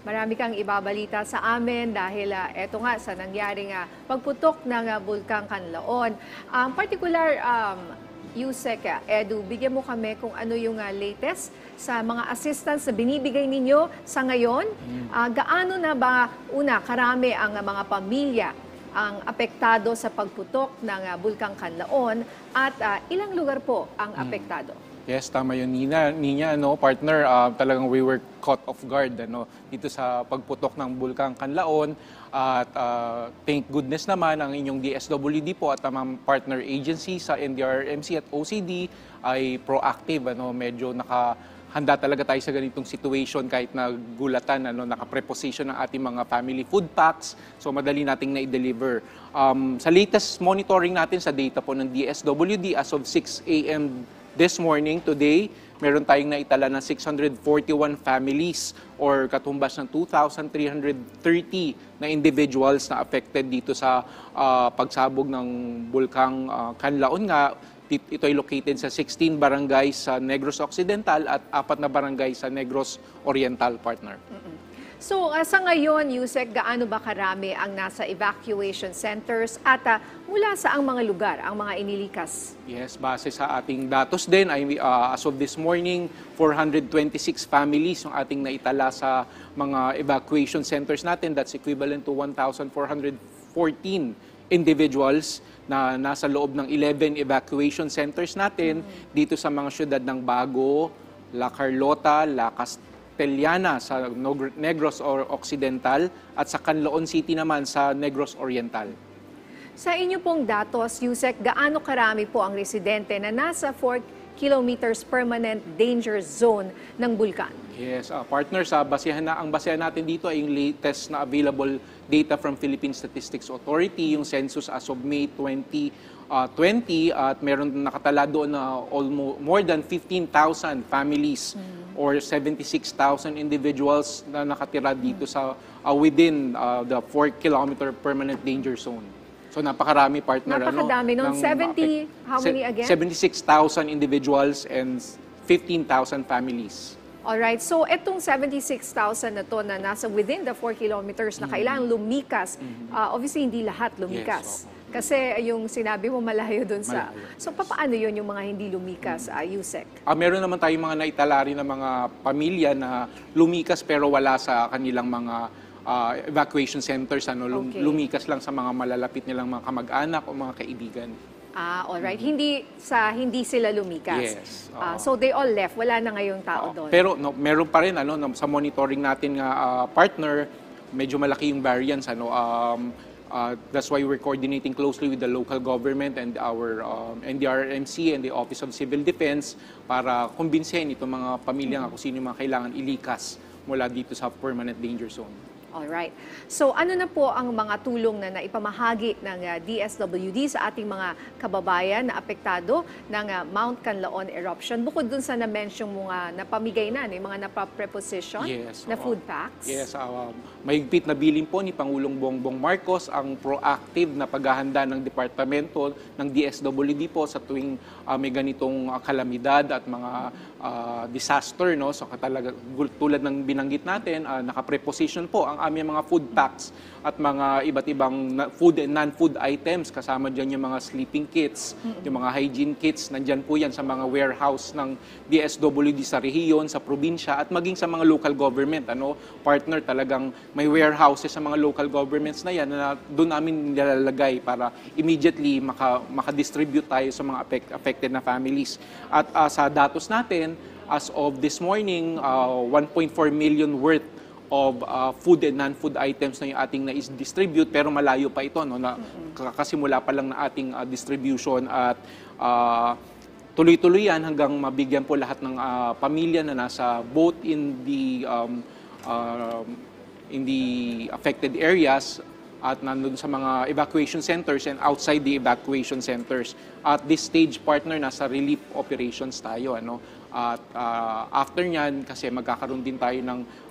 Marami kang ibabalita sa amin dahil eto nga sa nangyaring pagputok ng Bulkang Kanlaon. Particular, Yusek, Edu, bigyan mo kami kung ano yung latest sa mga assistance na binibigay ninyo sa ngayon. Gaano na ba, una, karami ang mga pamilya ang apektado sa pagputok ng Bulkang Kanlaon at ilang lugar po ang apektado? Yes, tama yun, Nina, partner, talagang we were caught off guard dito sa pagputok ng Bulkang Kanlaon. At thank goodness naman ang inyong DSWD po at ang partner agency sa NDRRMC at OCD ay proactive. Medyo nakahanda talaga tayo sa ganitong situation kahit nagulatan, nakapreposition ng ating mga family food packs. So madali nating na-deliver. Sa latest monitoring natin sa data po ng DSWD as of 6 a.m. this morning, today, meron tayong naitala na 641 families or katumbas ng 2,330 na individuals na affected dito sa pagsabog ng Bulkang Kanlaon nga. Ito ay located sa 16 barangays sa Negros Occidental at 4 na barangay sa Negros Oriental, partner. So sa ngayon, Yusek, gaano ba karami ang nasa evacuation centers at mula sa ang mga lugar, ang mga inilikas? Yes, base sa ating datos din, as of this morning, 426 families yung ating naitala sa mga evacuation centers natin. That's equivalent to 1,414 individuals na nasa loob ng 11 evacuation centers natin dito sa mga syudad ng Bago, La Carlota, La Castellana sa Negros Occidental at sa Canlaon City naman sa Negros Oriental. Sa inyo pong datos, Yusek, gaano karami po ang residente na nasa 4 kilometers permanent danger zone ng bulkan? Yes, partners, ang basehan natin dito ay yung latest na available data from Philippine Statistics Authority, yung census as of May 2020 at meron nakatala doon na almost more than 15,000 families or 76,000 individuals na nakatira dito sa within the 4-kilometer permanent danger zone. So napakarami, partner. Napakadami nun. 70, how many again? 76,000 individuals and 15,000 families. Alright, so itong 76,000 na to na nasa within the 4 kilometers na kailangan lumikas, obviously hindi lahat lumikas. Yes, kasi yung sinabi mo malayo dun sa... So papaano yun yung mga hindi lumikas, Yusek? Meron naman tayong mga naitala rin ng mga pamilya na lumikas pero wala sa kanilang mga evacuation centers, lumikas lang sa mga malalapit nilang mga kamag-anak o mga kaibigan. Alright. Hindi sila lumikas. Yes. So they all left. Wala na ngayong tao doon. Pero meron pa rin sa monitoring natin nga partner, medyo malaki yung variance that's why we're coordinating closely with the local government and our NDRRMC and the Office of Civil Defense para kumbinsihin itong mga pamilya kung sino yung mga kailangan ilikas mula dito sa permanent danger zone. Alright. So ano na po ang mga tulong na naipamahagi ng DSWD sa ating mga kababayan na apektado ng Mount Kanlaon eruption? Bukod dun sa na-mention mo nga napamigay na, yung mga napapreposition na food packs? Yes, mahigpit na bilin po ni Pangulong Bongbong Marcos ang proactive na paghahanda ng departamento ng DSWD po sa tuwing may ganitong kalamidad at mga disaster. So talaga, tulad ng binanggit natin, nakapreposition po ang aming mga food packs at mga iba't ibang food and non-food items. Kasama dyan yung mga sleeping kits, yung mga hygiene kits. Nandyan po yan sa mga warehouse ng DSWD sa rehiyon, sa probinsya, at maging sa mga local government. Partner, talagang may warehouses sa mga local governments na yan na doon namin nilalagay para immediately makadistribute tayo sa mga affected na families. At sa datos natin, as of this morning, 1.4 million worth of food and non-food items na yung ating na-distribute pero malayo pa ito, kakasimula pa lang na ating distribution at tuloy-tuloy yan hanggang mabigyan po lahat ng pamilya na nasa both in the affected areas at nandun sa mga evacuation centers and outside the evacuation centers. At this stage, partner, nasa relief operations tayo. At after nyan, kasi magkakaroon din tayo ng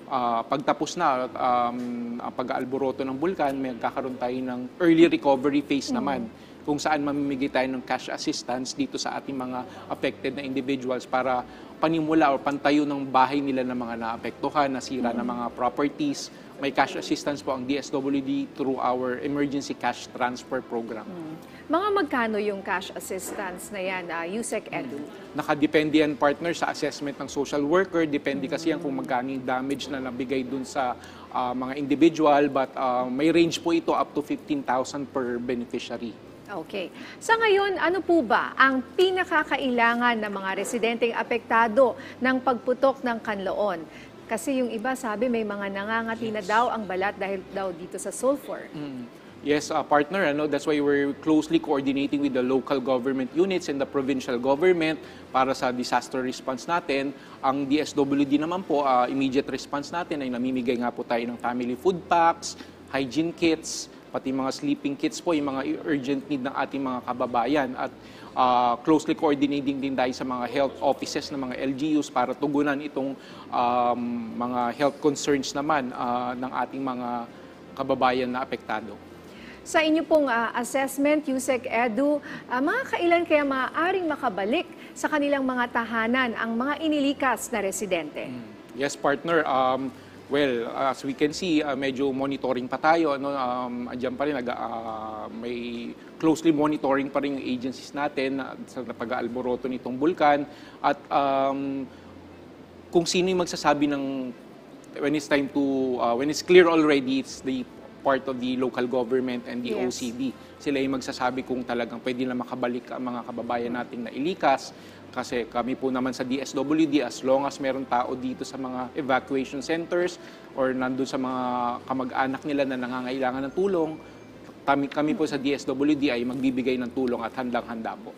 pagtapos na ang pag-aalboroto ng bulkan, magkakaroon tayo ng early recovery phase naman kung saan mamimigay tayo ng cash assistance dito sa ating mga affected na individuals para panimula o pantayo ng bahay nila ng mga naapektuhan, nasira ng mga properties. May cash assistance po ang DSWD through our emergency cash transfer program. Mga magkano yung cash assistance na yan, Yusek Edu? Nakadepende yan, partner, sa assessment ng social worker. Depende kasi yan kung magkano yung damage na nabigay dun sa mga individual. But may range po ito up to 15,000 per beneficiary. Okay. Sa ngayon, ano po ba ang pinakakailangan ng mga residenteng apektado ng pagputok ng kanloon? Kasi yung iba sabi may mga nangangati na daw ang balat dahil daw dito sa sulfur. Yes, partner, that's why we're closely coordinating with the local government units and the provincial government para sa disaster response natin. Ang DSWD naman po, immediate response natin ay namimigay nga po tayo ng family food packs, hygiene kits, pati mga sleeping kits po, yung mga urgent need ng ating mga kababayan. At closely coordinating din tayo sa mga health offices ng mga LGUs para tugunan itong mga health concerns naman ng ating mga kababayan na apektado. Sa inyo pong assessment, Yusek Edu, mga kailan kaya maaaring makabalik sa kanilang mga tahanan ang mga inilikas na residente? Yes, partner. Well, as we can see, medyo monitoring pa tayo. Andiyan pa rin, may closely monitoring pa rin yung agencies natin sa pag-aalboroto nitong bulkan. At kung sino yung magsasabi ng when it's clear already, it's the part of the local government and the OCD. Sila yung magsasabi kung talagang pwede na makabalik ang mga kababayan nating nailikas. Kasi kami po naman sa DSWD, as long as meron tao dito sa mga evacuation centers or nandun sa mga kamag-anak nila na nangangailangan ng tulong, kami po sa DSWD ay magbibigay ng tulong at handang-handa po.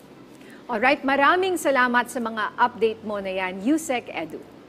Alright, maraming salamat sa mga update mo na yan, Yusek Edu.